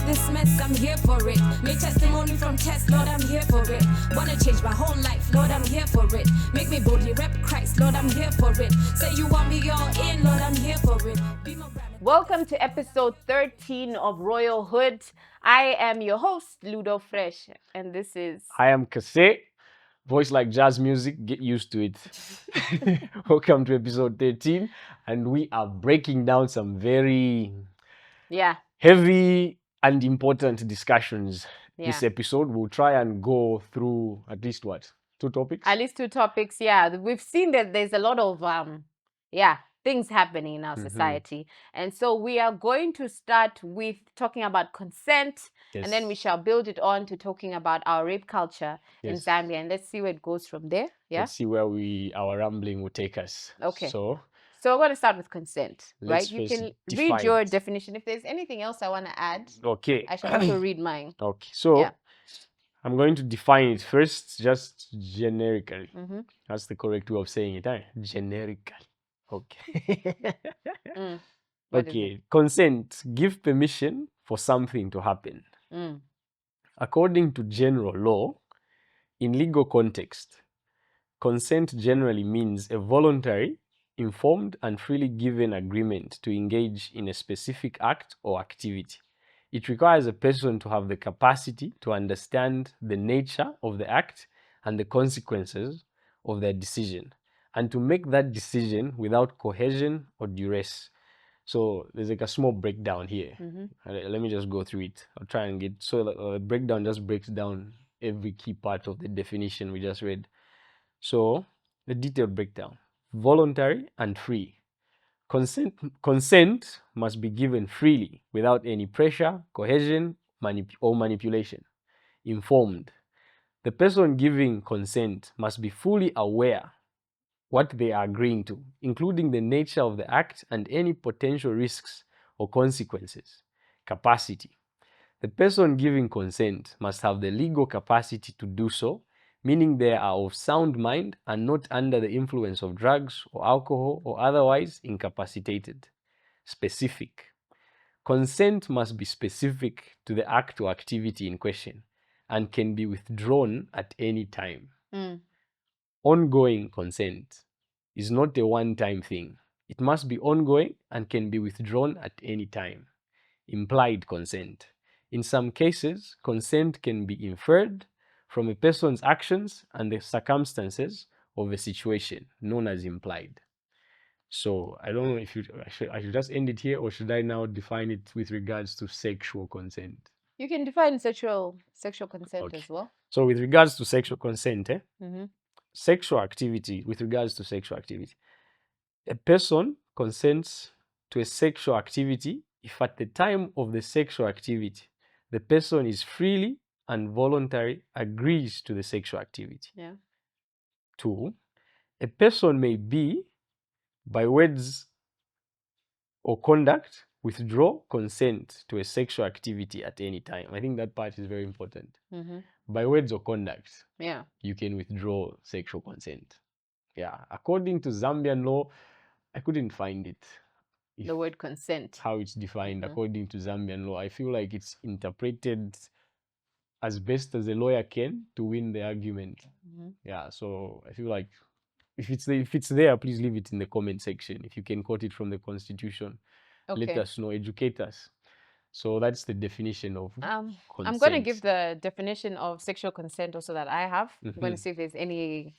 this mess, I'm here for it. Make testimony from tests, Lord, I'm here for it. Wanna change my whole life, Lord, I'm here for it. Make me boldly rep Christ, Lord, I'm here for it. Say you want me all in, Lord, I'm here for it. Be my brother. Welcome to episode 13 of Royal Hood. I am your host, Ludo Fresh, and this is... I am Kase. Voice like jazz music, get used to it. Welcome to episode 13, and we are breaking down some very heavy and important discussions. This episode, we'll try and go through at least what? 2 topics? At least 2 topics, yeah. We've seen that there's a lot of, things happening in our society. And so we are going to start with talking about consent, and then we shall build it on to talking about our rape culture in Zambia. And let's see where it goes from there. Yeah. Let's see where our rambling will take us. Okay. So we're going to start with consent, right? You first can define read your it. definition. If there's anything else I want to add, Okay. I shall also read mine. Okay. So Yeah. I'm going to define it first, just generically. Mm-hmm. That's the correct way of saying it, eh? Generically. Okay. What is Okay. Consent. Give permission for something to happen. Mm. According to general law, in legal context, consent generally means a voluntary, informed, and freely given agreement to engage in a specific act or activity. It requires a person to have the capacity to understand the nature of the act and the consequences of their decision, and to make that decision without coercion or duress. So there's like a small breakdown here. Let me just go through it. I'll try and get, so the breakdown just breaks down every key part of the definition we just read. So the detailed breakdown: voluntary and free. Consent must be given freely without any pressure, coercion, or manipulation. Informed. The person giving consent must be fully aware what they are agreeing to, including the nature of the act and any potential risks or consequences. Capacity. The person giving consent must have the legal capacity to do so, meaning they are of sound mind and not under the influence of drugs or alcohol or otherwise incapacitated. Specific. Consent must be specific to the act or activity in question and can be withdrawn at any time. Ongoing consent is not a one-time thing. It must be ongoing and can be withdrawn at any time. Implied consent. In some cases, consent can be inferred from a person's actions and the circumstances of a situation, known as implied. So I don't know if I should just end it here, or should I now define it with regards to sexual consent? You can define sexual consent Okay. as well. So with regards to sexual consent, Mm-hmm. sexual activity, with regards to sexual activity, a person consents to a sexual activity if at the time of the sexual activity, the person is freely and voluntarily agrees to the sexual activity. Yeah. 2, a person may be, by words or conduct, withdraw consent to a sexual activity at any time. I think that part is very important. Mm-hmm. By words or conduct, Yeah. you can withdraw sexual consent. Yeah. According to Zambian law, I couldn't find it. The word consent. How it's defined according to Zambian law. I feel like it's interpreted as best as a lawyer can to win the argument. Yeah, so I feel like if it's there, please leave it in the comment section. If you can quote it from the Constitution, let us know, educate us. So that's the definition of consent. I'm going to give the definition of sexual consent also that I have. I'm going to see if there's any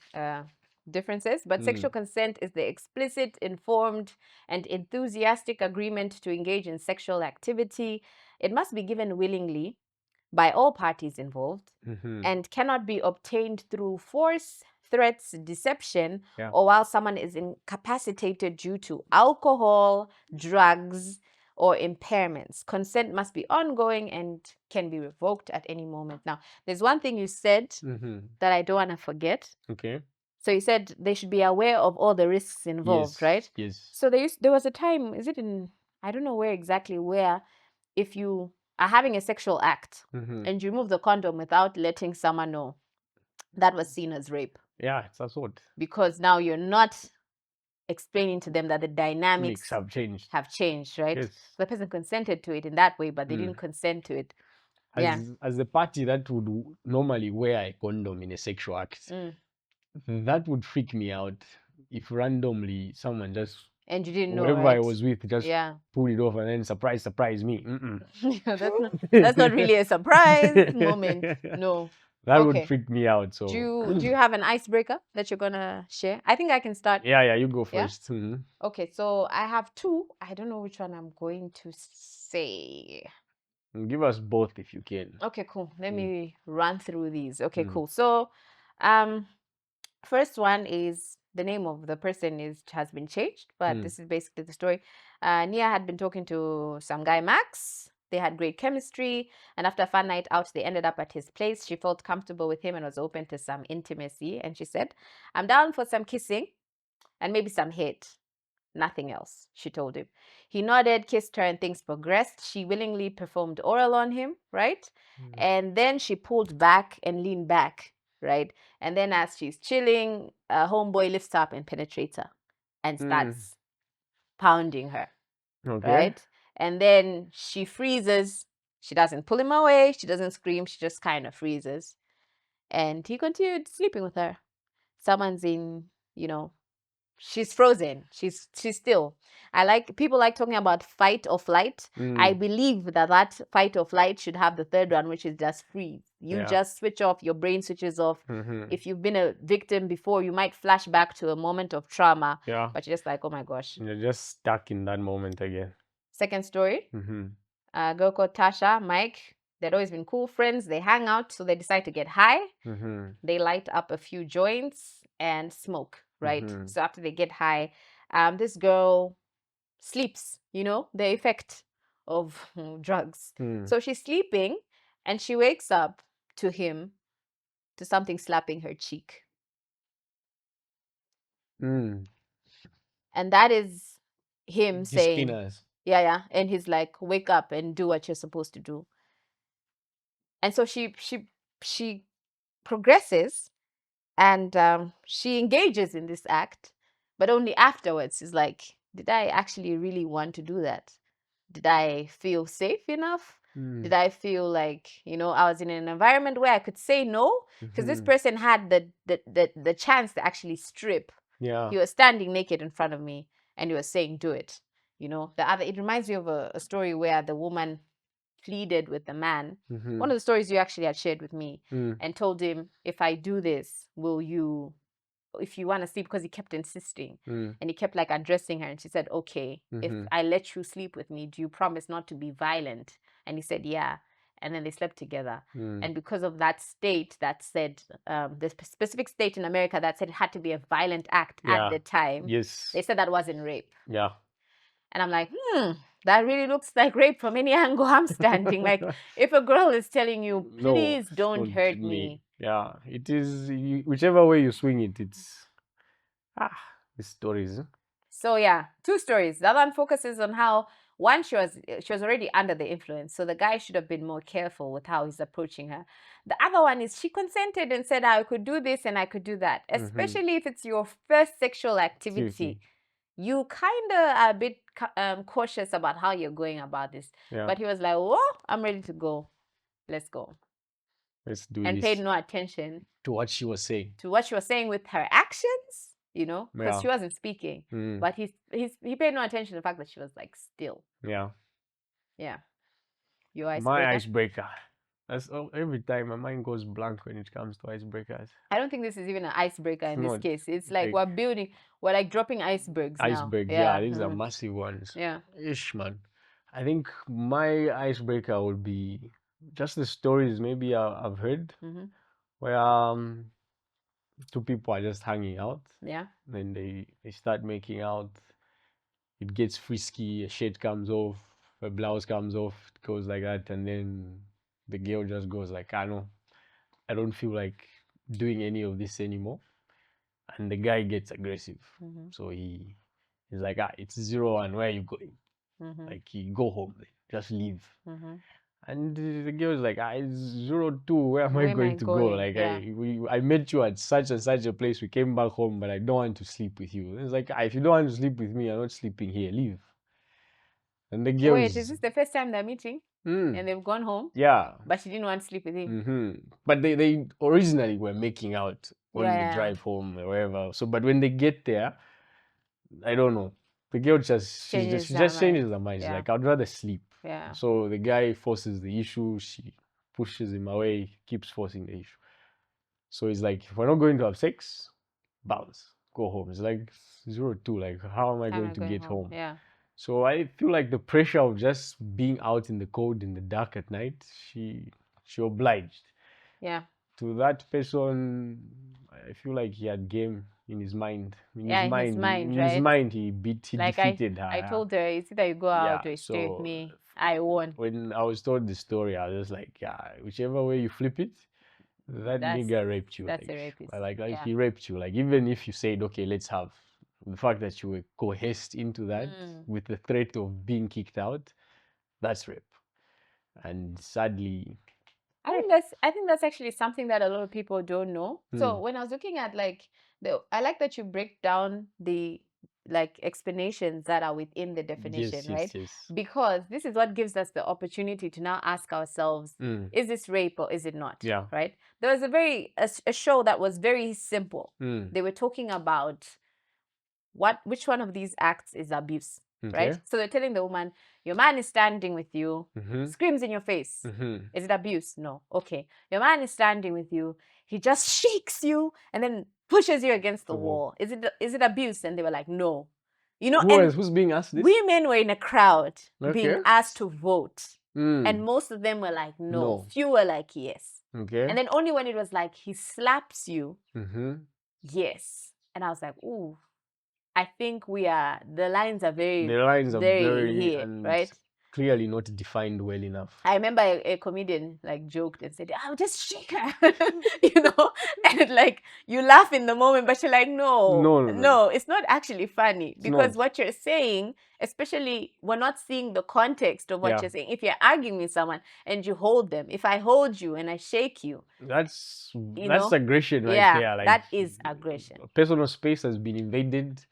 differences. But sexual consent is the explicit, informed, and enthusiastic agreement to engage in sexual activity. It must be given willingly by all parties involved and cannot be obtained through force, threats, deception, or while someone is incapacitated due to alcohol, drugs, or impairments. Consent must be ongoing and can be revoked at any moment. Now, there's one thing you said that I don't want to forget. Okay. So you said they should be aware of all the risks involved, right? Yes. So there was a time, is it in, I don't know where exactly, where if you are having a sexual act and you remove the condom without letting someone know, that was seen as rape. Yeah, it's assault. Because now you're not explaining to them that the dynamics have changed. right? Yes. So the person consented to it in that way, but they didn't consent to it. As the party that would normally wear a condom in a sexual act, that would freak me out if randomly someone just, and you didn't know, whoever right? I was with, just pulled it off and then surprise me. That's not really a surprise moment. No. That would freak me out. So do you have an icebreaker that you're gonna share? I think I can start. Yeah, you go first. Okay, so I have two. I don't know which one I'm going to say. Give us both if you can. Okay, cool. Let me run through these. Okay, cool. So, first one is the name of the person has been changed, but this is basically the story. Nia had been talking to some guy, Max. They had great chemistry, and after a fun night out, they ended up at his place. She felt comfortable with him and was open to some intimacy. And she said, "I'm down for some kissing and maybe some hit. Nothing else," she told him. He nodded, kissed her, and things progressed. She willingly performed oral on him, right? And then she pulled back and leaned back, right? And then as she's chilling, a homeboy lifts up and penetrates her and starts pounding her, right? And then she freezes. She doesn't pull him away. She doesn't scream. She just kind of freezes. And he continued sleeping with her. Someone's in, she's frozen. She's still. People like talking about fight or flight. I believe that fight or flight should have the third one, which is just freeze. You just switch off, your brain switches off. If you've been a victim before, you might flash back to a moment of trauma. But you're just like, oh my gosh. You're just stuck in that moment again. Second story. A girl called Tasha, Mike. They'd always been cool friends. They hang out, so they decide to get high. They light up a few joints and smoke, right? So after they get high, this girl sleeps, the effect of drugs. So she's sleeping and she wakes up to something slapping her cheek. And that is him saying, yeah. And he's like, wake up and do what you're supposed to do. And so she progresses and she engages in this act, but only afterwards. Is like, did I actually really want to do that? Did I feel safe enough? Did I feel like, I was in an environment where I could say no? Because this person had the chance to actually strip. He was standing naked in front of me and he was saying, do it. It reminds me of a story where the woman pleaded with the man. One of the stories you actually had shared with me, and told him, if I do this, will you, if you want to sleep, because he kept insisting. And he kept like addressing her, and she said, okay, if I let you sleep with me, do you promise not to be violent? And he said, yeah. And then they slept together. And because of that state that said, the specific state in America that said it had to be a violent act at the time, they said that wasn't rape. And I'm like, that really looks like rape from any angle I'm standing. Like, if a girl is telling you, please don't hurt me. Yeah, it is, whichever way you swing it, it's, the stories. So yeah, two stories. The other one focuses on how, one, she was already under the influence. So the guy should have been more careful with how he's approaching her. The other one is she consented and said, I could do this and I could do that. Especially if it's your first sexual activity. You kind of are a bit cautious about how you're going about this. But he was like, whoa, I'm ready to go. Let's go. Let's do and this. paid no attention To what she was saying. to what she was saying with her actions, because she wasn't speaking. But he paid no attention to the fact that she was like still. Yeah. Your icebreaker? My icebreaker. Every time my mind goes blank when it comes to icebreakers. I don't think this is even an icebreaker in this case. It's like we're like dropping icebergs now. Icebergs, yeah, these are massive ones. Yeah. Ish, man. I think my icebreaker would be just the stories maybe I've heard where two people are just hanging out. Yeah. Then they start making out. It gets frisky, a shirt comes off, a blouse comes off, it goes like that, and then the girl just goes like, I don't feel like doing any of this anymore. And the guy gets aggressive. So he's like, it's 0-1, where are you going? Like, you go home, just leave. And the girl was like, it's 02, where am I Where am I going to go? going? Like, Yeah. I met you at such and such a place. We came back home, but I don't want to sleep with you. It's like, if you don't want to sleep with me, I'm not sleeping here. Leave. And the girl Wait, is is, this the first time they're meeting? mm, And they've gone home? yeah. But she didn't want to sleep with him. But they originally were making out on the Yeah. drive home or wherever. So, but when they get there, I don't know. The girl just Changes she her just changes mind. her mind. She's Yeah. like, I'd rather sleep. Yeah. So the guy forces the issue. She pushes him away. Keeps forcing the issue. So he's like, if we're not going to have sex, bounce, go home. It's like 02. Like, how am I How am going I to going get home? Yeah. So I feel like the pressure of just being out in the cold in the dark at night, she obliged. Yeah. To that person, I feel like he had game in his mind. In Yeah, his in his mind, mind, in his right? mind, he Like defeated her. I Yeah. told her, it's either you go out Yeah. or you stay with So me. I won. when I was told the story, I was just like, yeah, whichever way you flip it, that That's nigga raped you. that's Like, a rapist. like Yeah. he raped you. Like, even if you said, okay, let's have, the fact that you were coerced into that with the threat of being kicked out, that's rape. And sadly, I think that's actually something that a lot of people don't know. So when I was looking at like I like that you break down the like explanations that are within the definition, right? yes. Because this is what gives us the opportunity to now ask ourselves, is this rape or is it not? Yeah. Right? There was a show that was very simple. They were talking about which one of these acts is abuse, right? Okay. So they're telling the woman, your man is standing with you, screams in your face. Is it abuse? No. Okay. Your man is standing with you, he just shakes you and then pushes you against the wall. Is it abuse? And they were like, no. You know, Who's being asked this? women were in a crowd being Okay. asked to vote. And Mm. most of them were like, no. No. Few were like, yes. Okay. And then only when it was like, he slaps you, Mm-hmm. yes. And I was like, ooh, I think the lines are very, The lines are very here, and right? clearly not defined well enough. I remember a comedian like joked and said, "I'll just shake her," you know, and like you laugh in the moment, but you're like, no, it's not actually funny because what you're saying, especially we're not seeing the context of what you're saying. If you're arguing with someone and you hold them, if I hold you and I shake you, that's aggression right there. Like, that is aggression. Personal space has been invaded.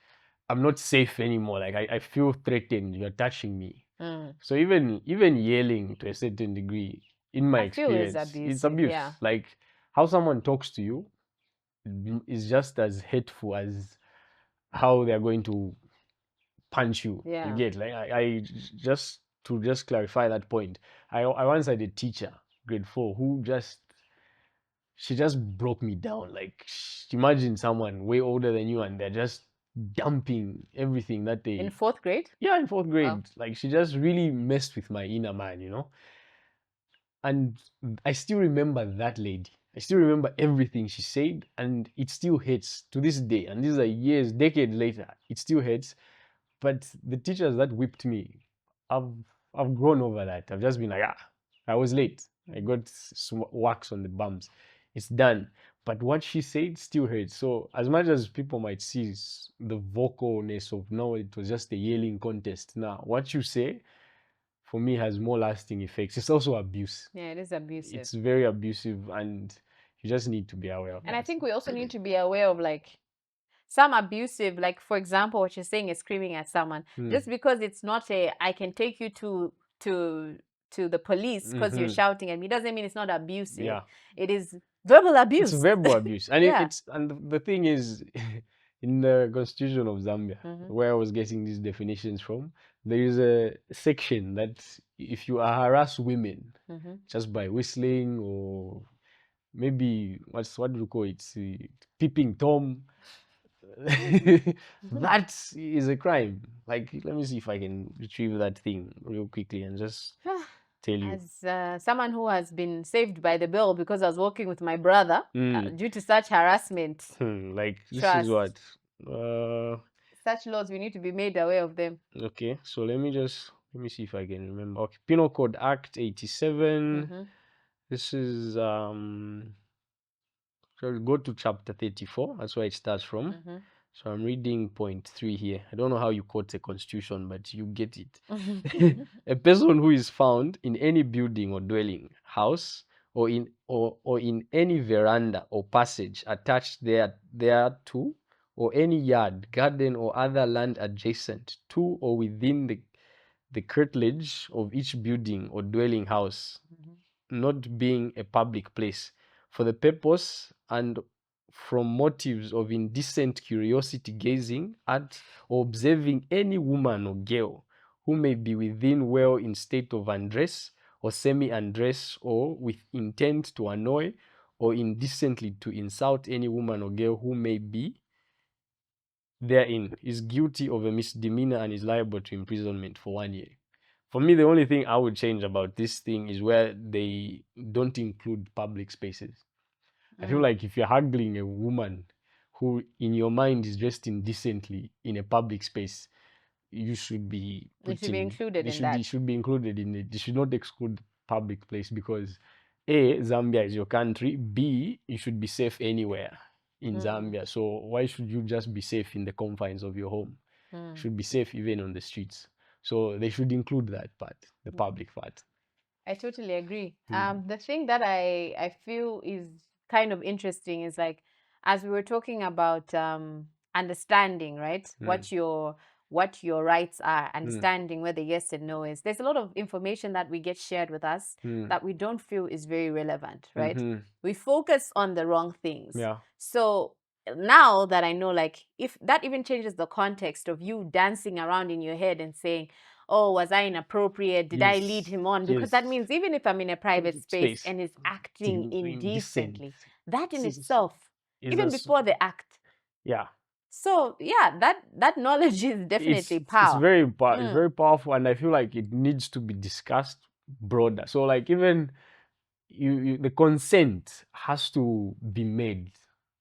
I'm not safe anymore. Like, I feel threatened. You're touching me. So even yelling to a certain degree, in my experience, it's abuse. Yeah. Like, how someone talks to you is just as hateful as how they're going to punch you. Yeah. You get, like, I just to clarify that point. I once had a teacher, grade 4, who she just broke me down. Like, imagine someone way older than you and they're just dumping everything that they in 4th grade. Yeah, in 4th grade. Wow. Like, she just really messed with my inner man, you know. And I still remember that lady. I still remember everything she said, and it still hurts to this day. And these are years, decades later, it still hurts. But the teachers that whipped me, I've grown over that. I've just been like, I was late. I got wax on the bums. It's done. But what she said still hurts. So as much as people might see the vocalness of, no, it was just a yelling contest. Now, what you say, for me, has more lasting effects. It's also abuse. Yeah, it is abusive. It's very abusive, and you just need to be aware of that. And I think we also need to be aware of like some abusive, like for example, what you're saying is screaming at someone. Just because it's not I can take you to the police because you're shouting at me doesn't mean it's not abusive. Yeah. It is verbal abuse. It's verbal abuse. And Yeah. and the thing is, in the Constitution of Zambia, where I was getting these definitions from, there is a section that if you harass women just by whistling or maybe what do you call it? Peeping Tom. That is a crime. Like, let me see if I can retrieve that thing real quickly and just tell you. As someone who has been saved by the bell because I was working with my brother due to such harassment. Like, this Trust. is what such laws, we need to be made aware of them. Okay, so let me see if I can remember. Okay, Penal Code Act 87. This is so we'll go to chapter 34. That's where it starts from. So I'm reading point 3 here. I don't know how you quote the constitution, but you get it. A person who is found in any building or dwelling house or in any veranda or passage attached thereto, or any yard, garden, or other land adjacent to or within the curtilage of each building or dwelling house, not being a public place, for the purpose and from motives of indecent curiosity, gazing at or observing any woman or girl who may be within well in state of undress or semi-undress, or with intent to annoy or indecently to insult any woman or girl who may be therein, is guilty of a misdemeanor and is liable to imprisonment for 1 year. For me, the only thing I would change about this thing is where they don't include public spaces. I feel like if you're haggling a woman who in your mind is dressed indecently in a public space, you should be It should be included in that. It should be included in it. You should not exclude public place, because A, Zambia is your country. B, you should be safe anywhere in Zambia. So why should you just be safe in the confines of your home? You should be safe even on the streets. So they should include that part, the public part. I totally agree. The thing that I feel is kind of interesting is like, as we were talking about understanding, right? What your rights are, understanding where the yes and no is. There's a lot of information that we get shared with us that we don't feel is very relevant, right? We focus on the wrong things. Yeah. So now that I know, like, if that even changes the context of you dancing around in your head and saying, oh, was I inappropriate? Did I lead him on? Because that means even if I'm in a private space and is acting indecently, that in itself, even before the act. Yeah. So yeah, that knowledge is definitely power. It's very powerful, and I feel like it needs to be discussed broader. So like even the consent has to be made.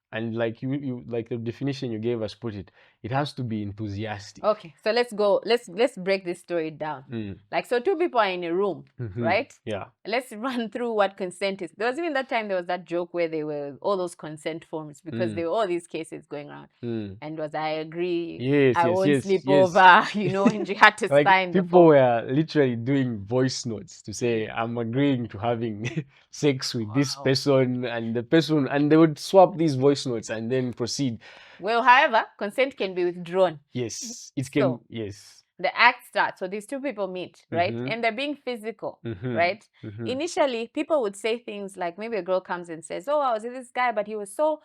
And like you like the definition you gave us put it has to be enthusiastic. Okay, so let's break this story down. Like, so two people are in a room, right? Yeah. Let's run through what consent is. There was even that time there was that joke where they were all those consent forms, because there were all these cases going around. And was I agree? Yes, I won't sleep over, you know, and you had to like sign the people form. were literally doing voice notes to say, I'm agreeing to having sex with this person and the person, and they would swap these voice notes and then proceed. Well, however, consent can be withdrawn. Yes, it can. So, yes. The act starts. So these two people meet, right? And they're being physical, right? Initially, people would say things like, maybe a girl comes and says, oh, I was with this guy, but he was so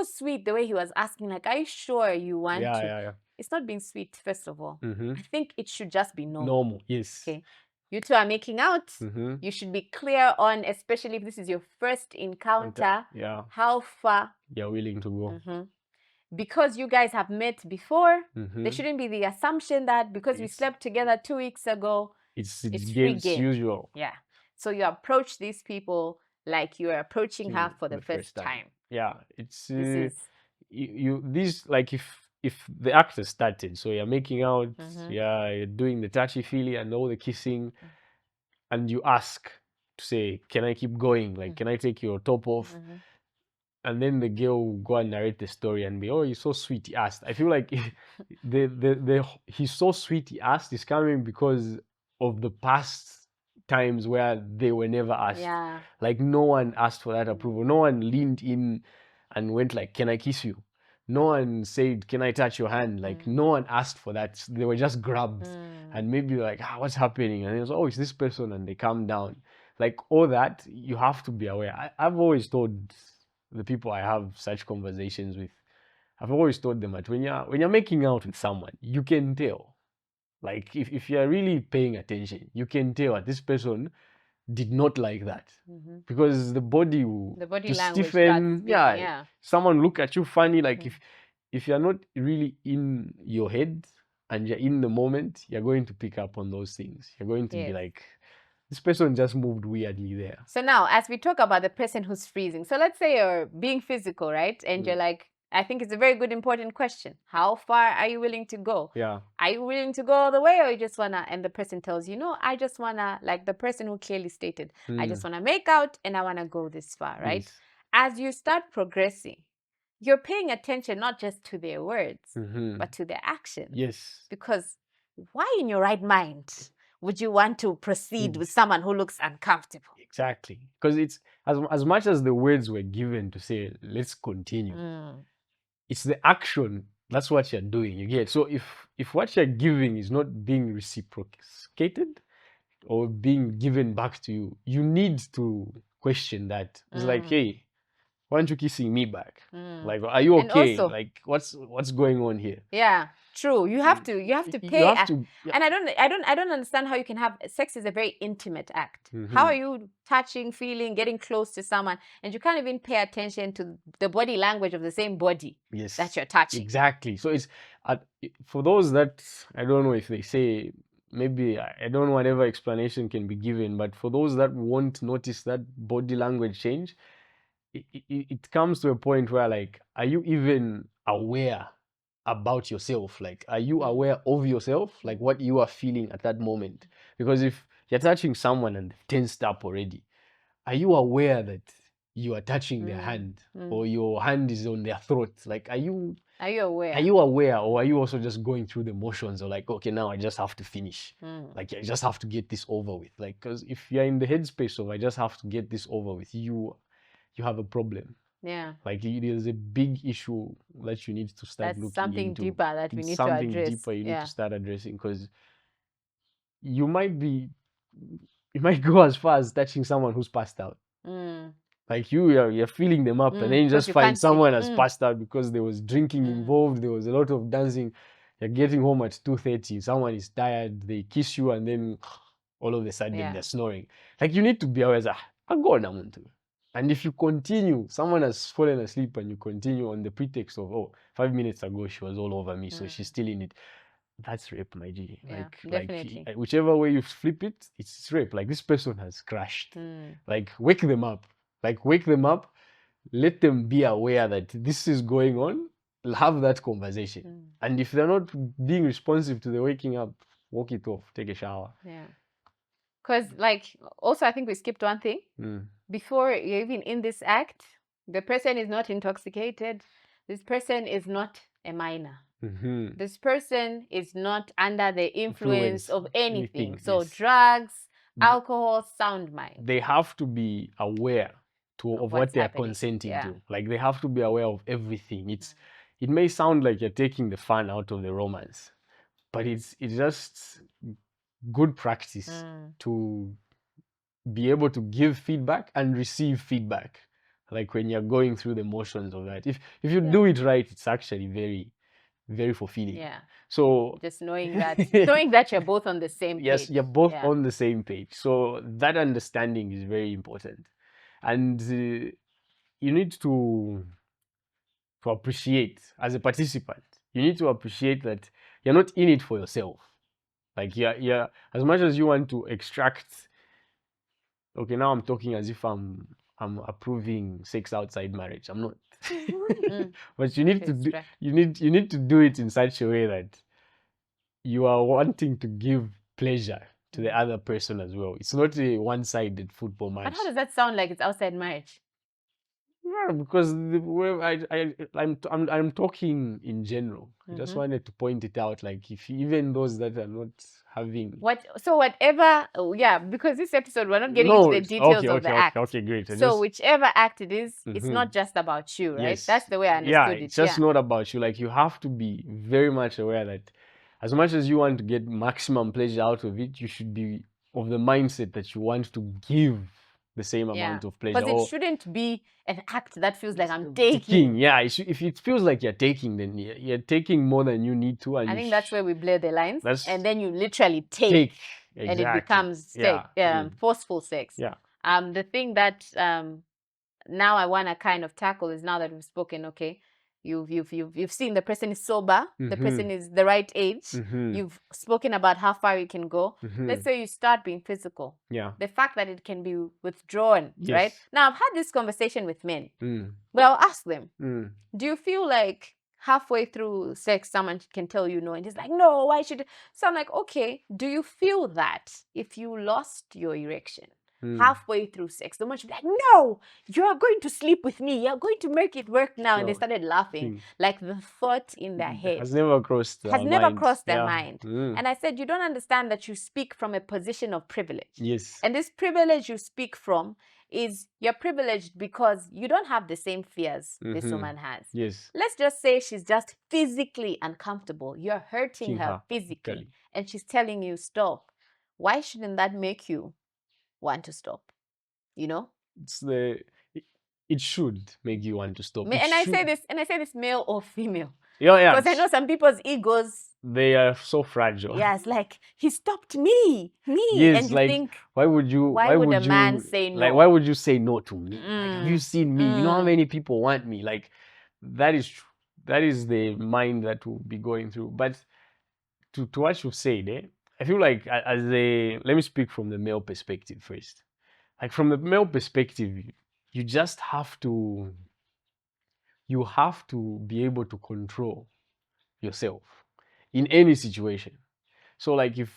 sweet the way he was asking, like, are you sure you want to? Yeah. It's not being sweet, first of all. I think it should just be normal. Normal, yes. Okay. You two are making out. You should be clear on, especially if this is your first encounter, how far you're willing to go. Because you guys have met before, there shouldn't be the assumption that because we slept together 2 weeks ago, it's free game. Usual. Yeah. So you approach these people like you're approaching her for the first time. Yeah. It's these, like, if the act has started, so you're making out, you're doing the touchy-feely and all the kissing, and you ask to say, can I keep going? Like, can I take your top off? And then the girl will go and narrate the story and be, oh, he's so sweet, he asked. I feel like he's so sweet, he asked is coming because of the past times where they were never asked. Yeah. Like, no one asked for that approval. No one leaned in and went like, can I kiss you? No one said, can I touch your hand? Like, no one asked for that. They were just grabbed. And maybe like, what's happening? And it was, oh, it's this person. And they calm down. Like, all that, you have to be aware. I've always told the people I have such conversations with, I've always told them that when you're making out with someone, you can tell. Like, if you're really paying attention, you can tell that this person did not like that. Because the body will language stiffen. Someone look at you funny. Like, if you're not really in your head and you're in the moment, you're going to pick up on those things. You're going to be like, this person just moved weirdly there. So now, as we talk about the person who's freezing, so let's say you're being physical, right? And you're like, I think it's a very good, important question. How far are you willing to go? Yeah. Are you willing to go all the way, or you just wanna, and the person tells you, no, I just wanna, like the person who clearly stated, I just wanna make out and I wanna go this far, right? Yes. As you start progressing, you're paying attention not just to their words, Mm-hmm. but to their actions. Yes. Because why in your right mind would you want to proceed with someone who looks uncomfortable? Exactly. Because it's as much as the words were given to say, let's continue, it's the action. That's what you're doing. You get. So if what you're giving is not being reciprocated or being given back to you, you need to question that. It's like, hey, why aren't you kissing me back? Like, are you And okay? also- Like, what's going on here? Yeah, true. You have to You pay. have to. And I don't understand how you can have sex is a very intimate act. How are you touching, feeling, getting close to someone, and you can't even pay attention to the body language of the same body Yes. that you're touching? Exactly. So it's for those that I don't know if they say, maybe I don't know whatever explanation can be given, but for those that won't notice that body language change, it comes to a point where, like, are you even aware about yourself? Like, are you aware of yourself, like what you are feeling at that moment? Because if you're touching someone and they've tensed up already, are you aware that you are touching their hand or your hand is on their throat? Like, are you aware? Are you aware, or are you also just going through the motions, or like, okay, now I just have to finish, like I just have to get this over with? Like, because if you're in the headspace of I just have to get this over with, you have a problem. Yeah. Like, there's a big issue that you need to start That's looking something into. deeper that we It's need to something address. deeper you need Yeah. to start addressing, because you might go as far as touching someone who's passed out. Like, you're feeling them up, and then you because just you find can't see. someone has passed out because there was drinking involved, there was a lot of dancing. You're getting home at 2:30, someone is tired, they kiss you, and then all of a sudden they're snoring. Like, you need to be aware that I'm going on to. And if you continue, someone has fallen asleep and you continue on the pretext of, oh, 5 minutes ago she was all over me, so she's still in it. That's rape, my G. Yeah, like definitely. whichever way you flip it, it's rape. Like, this person has crashed. Like, wake them up. Like, wake them up. Let them be aware that this is going on. Have that conversation. And if they're not being responsive to the waking up, walk it off. Take a shower. Yeah. Because, like, also I think we skipped one thing. Before you're even in this act, the person is not intoxicated. This person is not a minor. This person is not under the influence of anything. So yes. drugs, alcohol, sound mind. They have to be aware of what they're consenting to. Like, they have to be aware of everything. It may sound like you're taking the fun out of the romance, but it's just good practice to be able to give feedback and receive feedback. Like, when you're going through the motions of that, if you do it right, it's actually very, very fulfilling. Yeah. So just knowing that you're both on the same page. Yes, you're both on the same page. So that understanding is very important, and you need to appreciate, as a participant, you need to appreciate that you're not in it for yourself. Like, you're as much as you want to extract. Okay, now I'm talking as if I'm approving sex outside marriage. I'm not. But you need you need to do it in such a way that you are wanting to give pleasure to the other person as well. It's not a one-sided football match. But how does that sound like it's outside marriage? Yeah, because I'm talking in general. I just wanted to point it out. Like, if even those that are not having whatever, because this episode we're not getting into the details of the act. Okay, great. So whichever act it is, it's not just about you, right? Yes. That's the way I understood it. It's just not about you. Like, you have to be very much aware that as much as you want to get maximum pleasure out of it, you should be of the mindset that you want to give the same amount of pleasure. Because it shouldn't be an act that feels like I'm taking. Yeah, if it feels like you're taking, then you're taking more than you need to. And I think that's where we blur the lines. And then you literally take. Exactly. And it becomes forceful sex. Yeah. The thing that now I want to kind of tackle is, now that we've spoken, okay, you've seen the person is sober, the person is the right age, you've spoken about how far you can go. Let's say you start being physical. Yeah. The fact that it can be withdrawn, right? Now, I've had this conversation with men. Well, I'll ask them, do you feel like halfway through sex someone can tell you no, and he's like, no, why should? So I'm like, okay, do you feel that if you lost your erection, halfway through sex, the woman should be like, no, you're going to sleep with me. You're going to make it work now. And they started laughing. Like the thought in their head has never crossed their mind. Mm. And I said, you don't understand that you speak from a position of privilege. Yes. And this privilege you speak from is you're privileged because you don't have the same fears this woman has. Yes. Let's just say she's just physically uncomfortable. You're hurting her physically. Physically. And she's telling you, stop. Why shouldn't that make you want to stop? You know? It should make you want to stop. And I say this male or female. Yeah. Because I know some people's egos, they are so fragile. Yeah, it's like, he stopped me. Yes, and you like, think, why would a man say no? Like, why would you say no to me? Like, have you seen me? You know how many people want me? Like, that is the mind that will be going through. But to what you said, I feel like let me speak from the male perspective first. Like, from the male perspective, you just have to be able to control yourself in any situation. So, like, if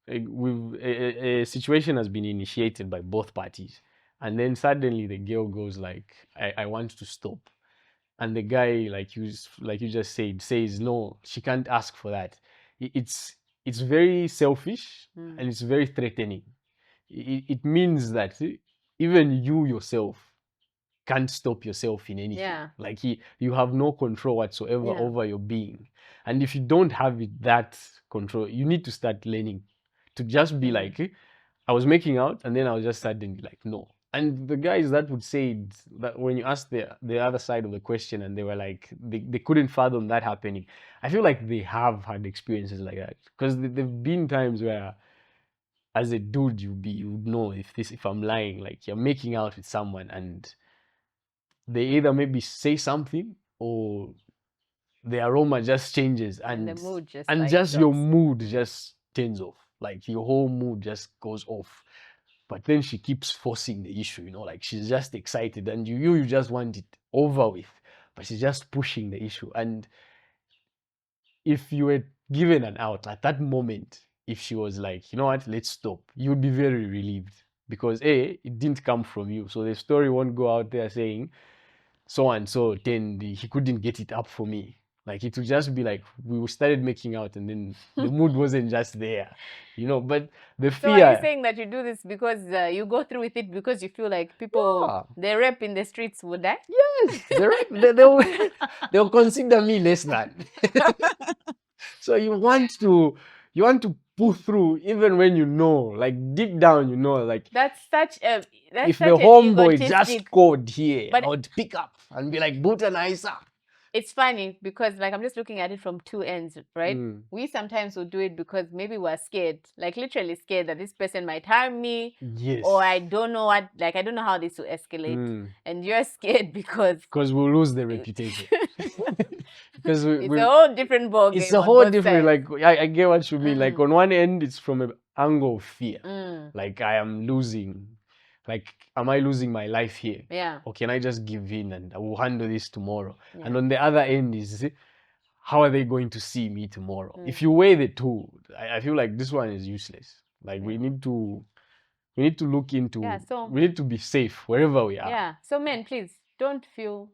a situation has been initiated by both parties, and then suddenly the girl goes like, I want to stop, and the guy, like you just said, says no, she can't ask for that. It's very selfish and it's very threatening. It means that even you yourself can't stop yourself in anything. Yeah. Like, you have no control whatsoever over your being. And if you don't have that control, you need to start learning to just be like, I was making out, and then I was just suddenly like, no. And the guys that would say that, when you ask the other side of the question, and they were like, they couldn't fathom that happening, I feel like they have had experiences like that. Because there've been times where, as a dude, you'd know if I'm lying. Like, you're making out with someone, and they either maybe say something, or the aroma just changes, and the mood just your mood just turns off. Like, your whole mood just goes off. But then she keeps forcing the issue, like, she's just excited, and you just want it over with, but she's just pushing the issue. And if you were given an out at that moment, if she was like, you know what, let's stop, you'd be very relieved, because it didn't come from you. So the story won't go out there saying, so and so, then he couldn't get it up for me. Like, it would just be like, we started making out, and then the mood wasn't just there, But the fear. So are you saying that you do this because you go through with it because you feel like people, the rap in the streets would die? Yes, they'll consider me less than. So you want to pull through, even when like, deep down, like, that's such a if the homeboy just called here, I would pick up and be like, Buta Naisa. It's funny because, like, I'm just looking at it from two ends, right? We sometimes will do it because maybe we're scared, like, literally scared that this person might harm me. Yes. Or I don't know what, like, I don't know how this will escalate. And you're scared because we'll lose the reputation. Because it's a whole different ballgame. It's a whole different, like, I get what you mean. Like, on one end, it's from an angle of fear. Like, I am losing. Like, am I losing my life here? Yeah. Or can I just give in and I will handle this tomorrow? Yeah. And on the other end is, how are they going to see me tomorrow? If you weigh the two, I feel like this one is useless. Like, we need to look into, we need to be safe wherever we are. Yeah. So men, please don't feel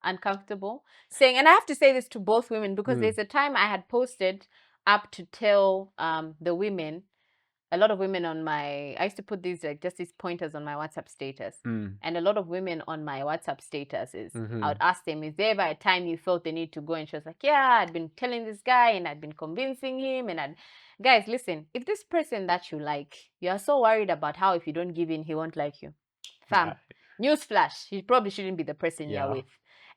uncomfortable saying, and I have to say this to both women, because there's a time I had posted up to tell the women, a lot of women on I used to put these, like, just these pointers on my WhatsApp status. And a lot of women on my WhatsApp statuses, I would ask them, is there ever a time you felt the need to go? And she was like, yeah, I'd been telling this guy and I'd been convincing him. Guys, listen, if this person that you like, you're so worried about how if you don't give in, he won't like you. Fam, newsflash, he probably shouldn't be the person you're with.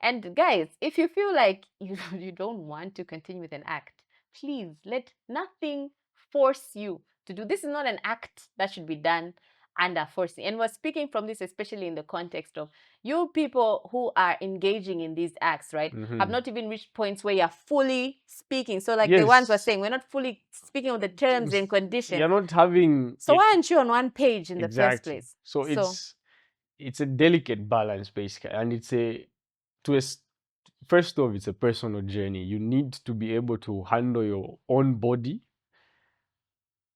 And guys, if you feel like you don't want to continue with an act, please let nothing force you to do. This is not an act that should be done under forcing. And we're speaking from this especially in the context of you people who are engaging in these acts, right? Have not even reached points where you're fully speaking. So, like, the ones we're saying, we're not fully speaking of the terms and conditions. You're not having. So why aren't you on one page in the first place? So it's a delicate balance, basically, and first off, it's a personal journey. You need to be able to handle your own body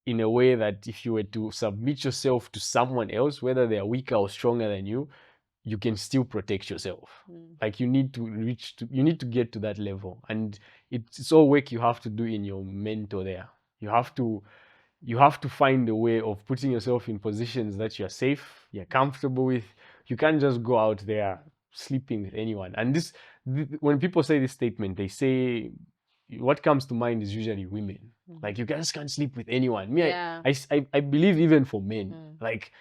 in a way that if you were to submit yourself to someone else, whether they are weaker or stronger than you can still protect yourself. Like you need to get to that level, and it's all work you have to do in your mentor there. You have to find a way of putting yourself in positions that you're safe, you're comfortable with. You can't just go out there sleeping with anyone. And when people say this statement, they say what comes to mind is usually women. Like you just can't sleep with anyone. Me, Yeah. I believe even for men, like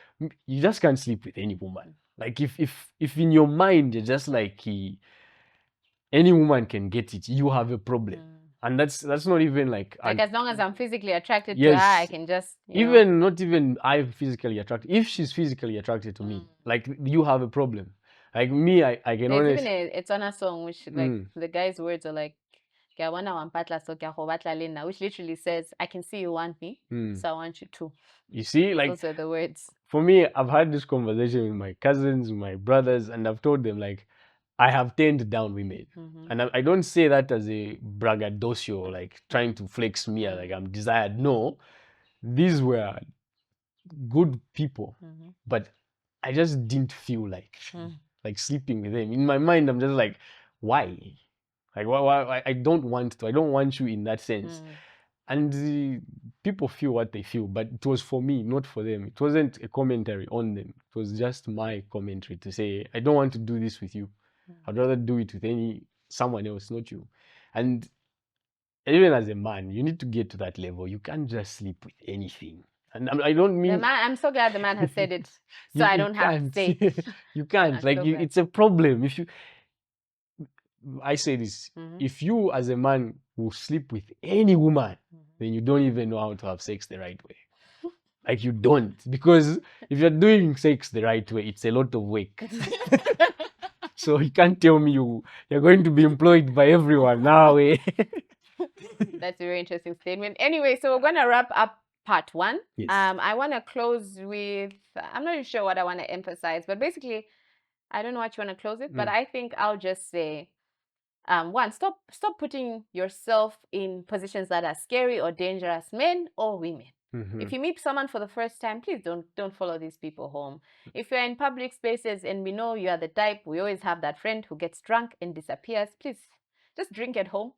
you just can't sleep with any woman. Like if in your mind you're just like any woman can get it, you have a problem. And that's not even like as long as I'm physically attracted to her, I can just not even I'm physically attracted. If she's physically attracted to me, like you have a problem. Like me, I can There's honestly. even it's on a song which like the guy's words are like which literally says, I can see you want me, so I want you too. You see, like those are the words. For me, I've had this conversation with my cousins, my brothers, and I've told them like I have turned down women. And I don't say that as a braggadocio, like trying to flex me like I'm desired. No, these were good people, but I just didn't feel like sleeping with them. In my mind, I'm just like, why? Like why I don't want to. I don't want you in that sense. And people feel what they feel, but it was for me, not for them. It wasn't a commentary on them. It was just my commentary to say, I don't want to do this with you. I'd rather do it with someone else, not you. And even as a man, you need to get to that level. You can't just sleep with anything. And I don't mean... I'm so glad the man has said it, so I don't have to say it. You can't. Like, it's a problem. I say this, if you as a man will sleep with any woman, then you don't even know how to have sex the right way. Like you don't, because if you're doing sex the right way, it's a lot of work. So you can't tell me you're going to be employed by everyone now. That's a very interesting statement. Anyway, so we're going to wrap up part 1. Yes. I want to close with, I'm not sure what I want to emphasize, but basically, I don't know what you want to close with, but I think I'll just say, one, stop putting yourself in positions that are scary or dangerous, men or women. If you meet someone for the first time, please don't follow these people home. If you're in public spaces and we know you are the type, we always have that friend who gets drunk and disappears, please just drink at home.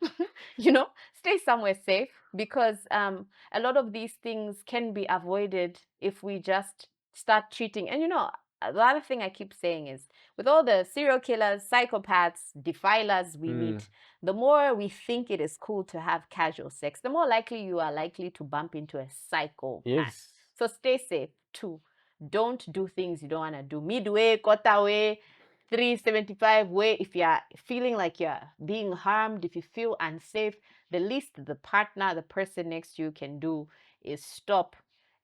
Stay somewhere safe, because a lot of these things can be avoided if we just start treating. And the other thing I keep saying is, with all the serial killers, psychopaths, defilers we meet, the more we think it is cool to have casual sex, the more likely you are likely to bump into a psychopath. Yes. So stay safe too. Don't do things you don't want to do. Midway, quarter way, 375 way. If you're feeling like you're being harmed, if you feel unsafe, the least the partner, the person next to you can do is stop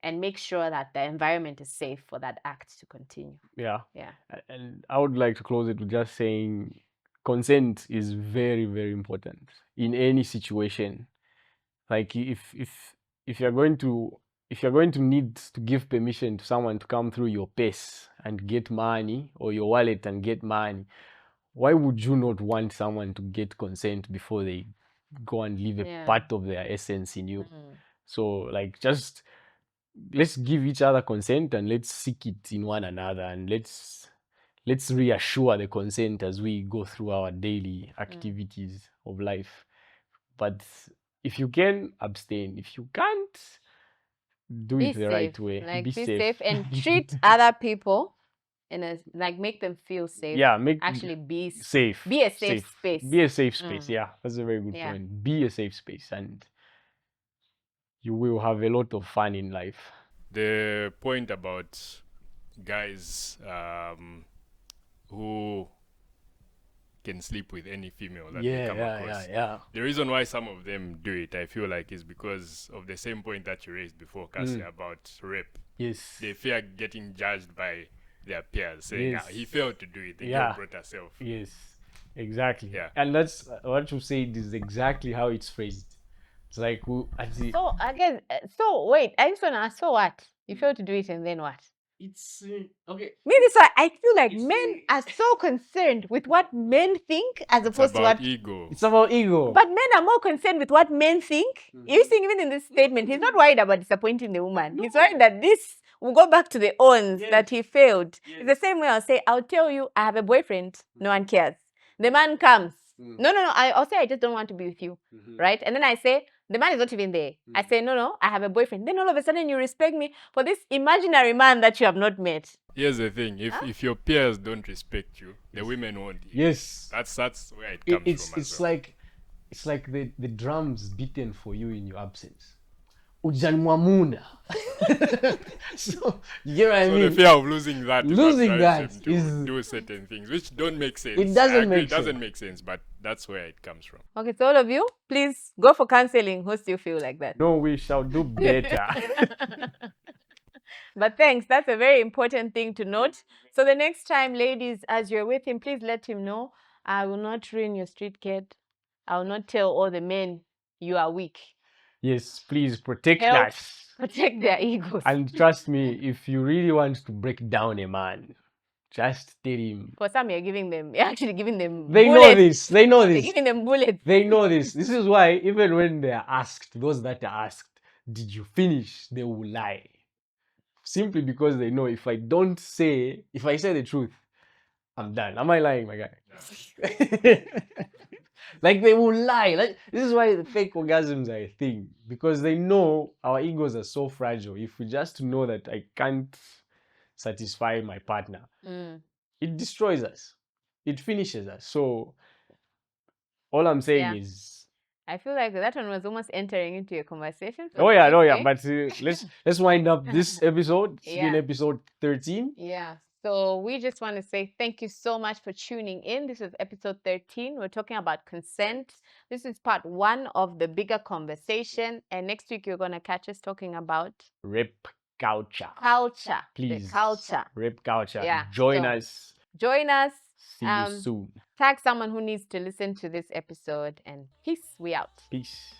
and make sure that the environment is safe for that act to continue. Yeah. Yeah. And I would like to close it with just saying consent is very, very important in any situation. Like if you're going to need to give permission to someone to come through your purse and get money, or your wallet and get money, why would you not want someone to get consent before they go and leave a part of their essence in you? So like, just let's give each other consent and let's seek it in one another, and let's reassure the consent as we go through our daily activities of life. But if you can, abstain. If you can't, do it the right way. Like, be safe and treat other people make them feel safe. Yeah, be safe. Be a safe space. Be a safe space. Yeah, that's a very good point. Be a safe space, and you will have a lot of fun in life. The point about guys who can sleep with any female that they come across. The reason why some of them do it, I feel like, is because of the same point that you raised before, Cassie, about rape. Yes. They fear getting judged by their peers, saying, he failed to do it, the girl brought herself. Yes, exactly. Yeah. And that's what you said is exactly how it's phrased. It's like, so again, so wait, I just want to ask, so what? You failed to do it, and then what? it's okay. Maybe so. I feel like men are so concerned with what men think as opposed to what ego. It's about ego. But men are more concerned with what men think. You see, even in this statement, he's not worried about disappointing the woman. He's worried that this will go back to the owns that he failed. It's the same way I'll say, I'll tell you, I have a boyfriend. No one cares. The man comes. No. I'll say, I just don't want to be with you. Right? And then I say, the man is not even there. I say, no, I have a boyfriend. Then all of a sudden you respect me for this imaginary man that you have not met. Here's the thing: if your peers don't respect you, the women won't. Yes, that's where it comes from. It's like the drums beaten for you in your absence. Ujanwamuna. So you get what I mean? The fear of losing that is do certain things which don't make sense. It doesn't make sense, but that's where it comes from. Okay, so all of you, please go for counseling who still feel like that. No, we shall do better. But thanks, that's a very important thing to note. So the next time, ladies, as you're with him, please let him know, I will not ruin your street kid. I will not tell all the men you are weak. Yes, please protect us. Protect their egos. And trust me, if you really want to break down a man, just tell him. For some, you're actually giving them They bullets. know this. They know this. You're giving them bullets. They know this. This is why even when they are asked, those that are asked, did you finish? They will lie. Simply because they know if I say the truth, I'm done. Am I lying, my guy? No. Like they will lie. Like, this is why the fake orgasms are a thing. Because they know our egos are so fragile. If we just know that I can't satisfy my partner, it destroys us. It finishes us. So all I'm saying is, I feel like that one was almost entering into a conversation. Oh yeah. But let's wind up this episode. It's been episode 13. Yeah. So we just want to say thank you so much for tuning in. This is episode 13. We're talking about consent. This is part 1 of the bigger conversation. And next week you're going to catch us talking about rape culture. Please. The culture. Rape culture. Yeah. Join us. See you soon. Tag someone who needs to listen to this episode, and peace. We out. Peace.